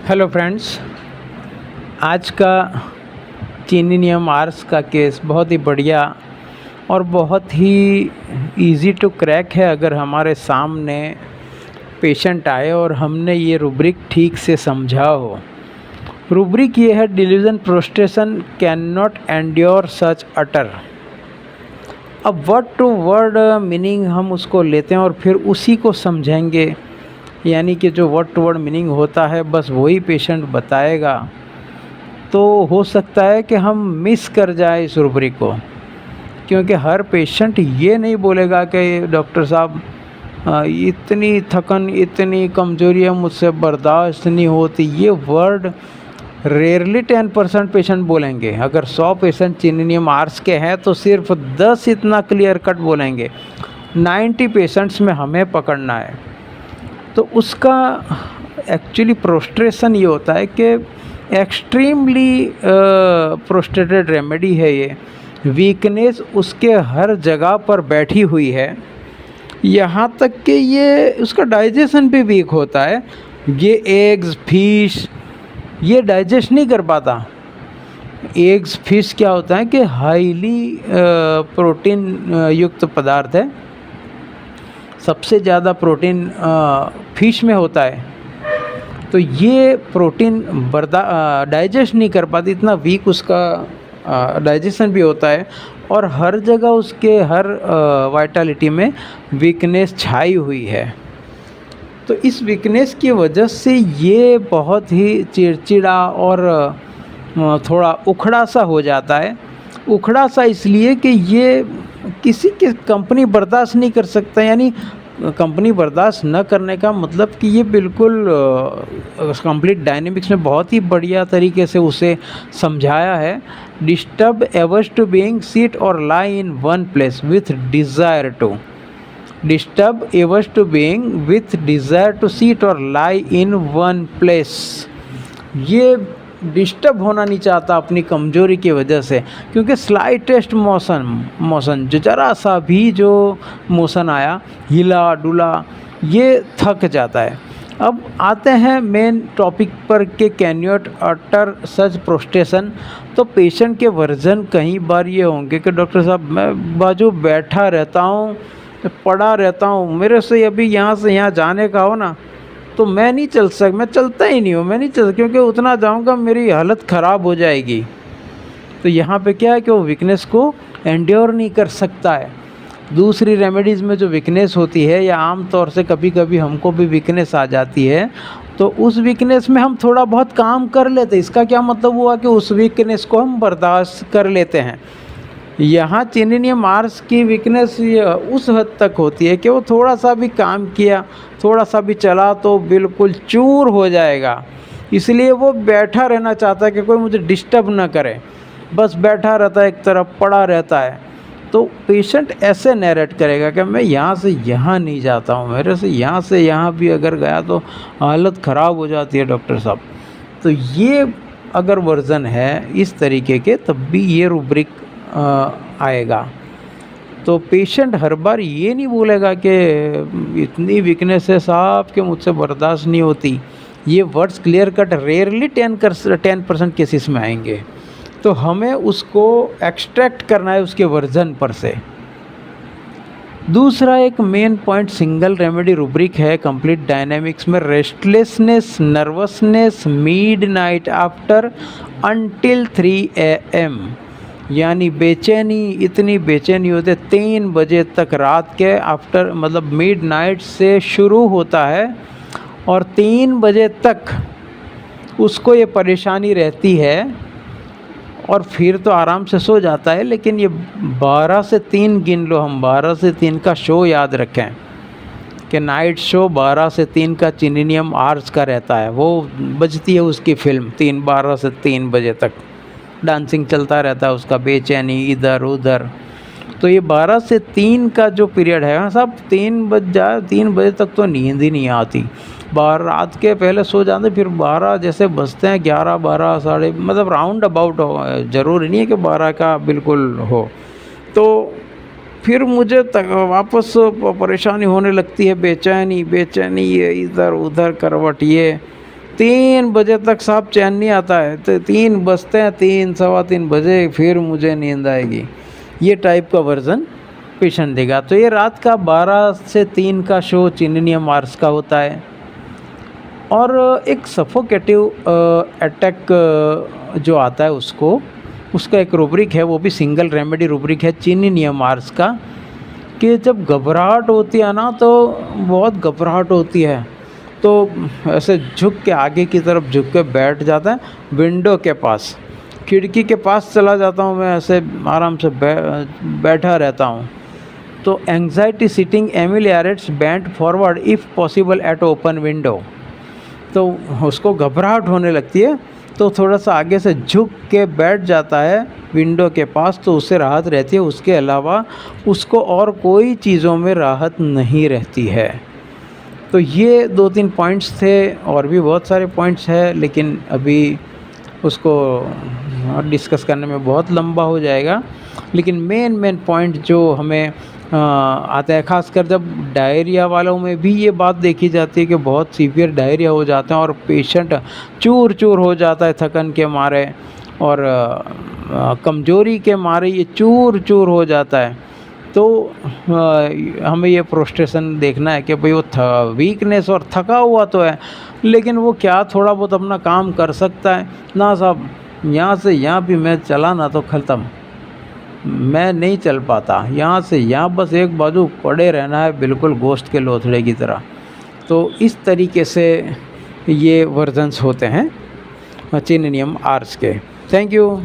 Hello friends. आज का चीनिनियम hours का केस बहुत ही बढ़िया और बहुत ही इजी टू क्रैक है अगर हमारे सामने पेशेंट आए और हमने ये रूब्रिक ठीक से समझा हो। रूब्रिक ये है, delusion prostration can not endure such utter. अब वर्ड टू वर्ड मीनिंग हम उसको लेते हैं और फिर उसी को समझेंगे, यानी कि जो वर्ड टू वर्ड मीनिंग होता है बस वही पेशेंट बताएगा। तो हो सकता है कि हम मिस कर जाए इस रूब्रिक को, क्योंकि हर पेशेंट ये नहीं बोलेगा कि डॉक्टर साहब इतनी थकन, इतनी कमज़ोरी है, मुझसे बर्दाश्त नहीं होती। ये वर्ड रेयरली 10% पेशेंट बोलेंगे। अगर 100 पेशेंट चीनिनियम आर्स के हैं तो सिर्फ 10 इतना क्लियर कट बोलेंगे। 90 पेशेंट्स में हमें पकड़ना है। तो उसका एक्चुअली प्रोस्ट्रेशन ये होता है कि एक्सट्रीमली प्रोस्ट्रेटेड रेमेडी है ये। वीकनेस उसके हर जगह पर बैठी हुई है, यहाँ तक कि ये उसका डाइजेशन भी वीक होता है। ये एग्स, फिश ये डाइजेस्ट नहीं कर पाता। एग्स, फिश क्या होता है कि हाईली प्रोटीन युक्त पदार्थ है। सबसे ज़्यादा प्रोटीन फिश में होता है। तो ये प्रोटीन डाइजेस्ट नहीं कर पाती, इतना वीक उसका डाइजेशन भी होता है और हर जगह उसके हर वाइटलिटी में वीकनेस छाई हुई है। तो इस वीकनेस की वजह से ये बहुत ही चिड़चिड़ा और थोड़ा उखड़ा सा हो जाता है। उखड़ा सा इसलिए कि ये किसी की कंपनी बर्दाश्त नहीं कर सकता। यानी कंपनी बर्दाश्त न करने का मतलब कि ये बिल्कुल कंप्लीट डायनेमिक्स में बहुत ही बढ़िया तरीके से उसे समझाया है। Disturb averse to being sit or lie in one place with desire to. Disturb averse to being with desire to sit or lie in one place. ये डिस्टर्ब होना नहीं चाहता अपनी कमज़ोरी की वजह से, क्योंकि स्लाइटेस्ट मोशन जो ज़रा सा भी जो मोशन आया, हिला डुला, ये थक जाता है। अब आते हैं मेन टॉपिक पर कि can not utter such prostration. तो पेशेंट के वर्जन कई बार ये होंगे कि डॉक्टर साहब मैं बाजू बैठा रहता हूँ, पड़ा रहता हूँ, मेरे से अभी यहाँ से यहाँ जाने का हो ना तो मैं नहीं चल सकता, मैं चलता ही नहीं हूँ, मैं नहीं चल, क्योंकि उतना जाऊँगा मेरी हालत ख़राब हो जाएगी। तो यहाँ पे क्या है कि वो वीकनेस को एंड्योर नहीं कर सकता है। दूसरी रेमेडीज़ में जो वीकनेस होती है, या आम तौर से कभी कभी हमको भी वीकनेस आ जाती है, तो उस वीकनेस में हम थोड़ा बहुत काम कर लेते हैं। इसका क्या मतलब हुआ कि उस वीकनेस को हम बर्दाश्त कर लेते हैं। यहाँ चीनिनियम आर्स की वीकनेस उस हद तक होती है कि वो थोड़ा सा भी काम किया, थोड़ा सा भी चला तो बिल्कुल चूर हो जाएगा। इसलिए वो बैठा रहना चाहता है कि कोई मुझे डिस्टर्ब ना करे, बस बैठा रहता है, एक तरफ पड़ा रहता है। तो पेशेंट ऐसे नैरेट करेगा कि मैं यहाँ से यहाँ नहीं जाता हूँ, मेरे से यहाँ भी अगर गया तो हालत ख़राब हो जाती है डॉक्टर साहब। तो ये अगर वर्जन है इस तरीके के, तब भी ये रूब्रिक आएगा। तो पेशेंट हर बार ये नहीं बोलेगा कि इतनी वीकनेस है साहब कि मुझसे बर्दाश्त नहीं होती। ये words clear cut rarely 10% cases में आएंगे। तो हमें उसको एक्सट्रैक्ट करना है उसके वर्जन पर से। दूसरा एक main point single remedy rubric है कंप्लीट डायनेमिक्स में, restlessness, nervousness midnight after until 3 AM। यानी बेचैनी, इतनी बेचैनी होते 3 बजे तक रात के, आफ्टर मतलब मिडनाइट से शुरू होता है और 3 बजे तक उसको ये परेशानी रहती है और फिर तो आराम से सो जाता है। लेकिन ये 12 से 3 गिन लो, हम 12 से 3 का शो याद रखें कि नाइट शो 12 से 3 का चीनिनियम आर्स का रहता है। वो बजती है उसकी फिल्म 12 से 3 बजे तक, डांसिंग चलता रहता है उसका, बेचैनी इधर उधर। तो ये 12 से 3 का जो पीरियड है साहब, 3 बज जाए, 3 बजे तक तो नींद ही नहीं आती। रात के पहले सो जाते, फिर 12 जैसे बजते हैं, 11, 12, साढ़े, मतलब राउंड अबाउट हो, ज़रूरी नहीं है कि 12 का बिल्कुल हो। तो फिर मुझे वापस परेशानी होने लगती है, बेचैनी बेचैनी, ये इधर उधर करवट ये। 3 बजे तक साहब चैन नहीं आता है, तो 3 बजते हैं, 3 सवा 3 बजे फिर मुझे नींद आएगी। ये टाइप का वर्ज़न पेशेंट देगा। तो ये रात का 12 से 3 का शो चिनिनियम मार्स का होता है। और एक सफोकेटिव अटैक जो आता है उसका एक रूब्रिक है, वो भी सिंगल रेमेडी रूब्रिक है चिनिनियम मार्स का, कि जब घबराहट होती है ना, तो बहुत घबराहट होती है, तो ऐसे झुक के आगे की तरफ झुक के बैठ जाता है, विंडो के पास, खिड़की के पास चला जाता हूँ मैं, ऐसे आराम से बैठा रहता हूँ। तो anxiety sitting ameliorates bent forward if possible at open window. तो उसको घबराहट होने लगती है, तो थोड़ा सा आगे से झुक के बैठ जाता है विंडो के पास, तो उससे राहत रहती है। उसके अलावा उसको और कोई चीज़ों में राहत नहीं रहती है। तो ये 2-3 पॉइंट्स थे, और भी बहुत सारे पॉइंट्स हैं, लेकिन अभी उसको डिस्कस करने में बहुत लंबा हो जाएगा। लेकिन मेन पॉइंट जो हमें आता है, ख़ासकर जब डायरिया वालों में भी ये बात देखी जाती है कि बहुत सीवियर डायरिया हो जाते हैं और पेशेंट चूर चूर हो जाता है थकन के मारे, और कमज़ोरी के मारे ये चूर चूर हो जाता है। तो हमें ये प्रोस्ट्रेशन देखना है कि भाई वो वीकनेस और थका हुआ तो है, लेकिन वो क्या थोड़ा बहुत अपना काम कर सकता है ना साहब। यहाँ से यहाँ भी मैं चला ना तो ख़त्म, मैं नहीं चल पाता। यहाँ से यहाँ बस एक बाजू पड़े रहना है, बिल्कुल गोश्त के लोथड़े की तरह। तो इस तरीके से ये वर्जन्स होते हैं चिनिनियम आर्स के। Thank you.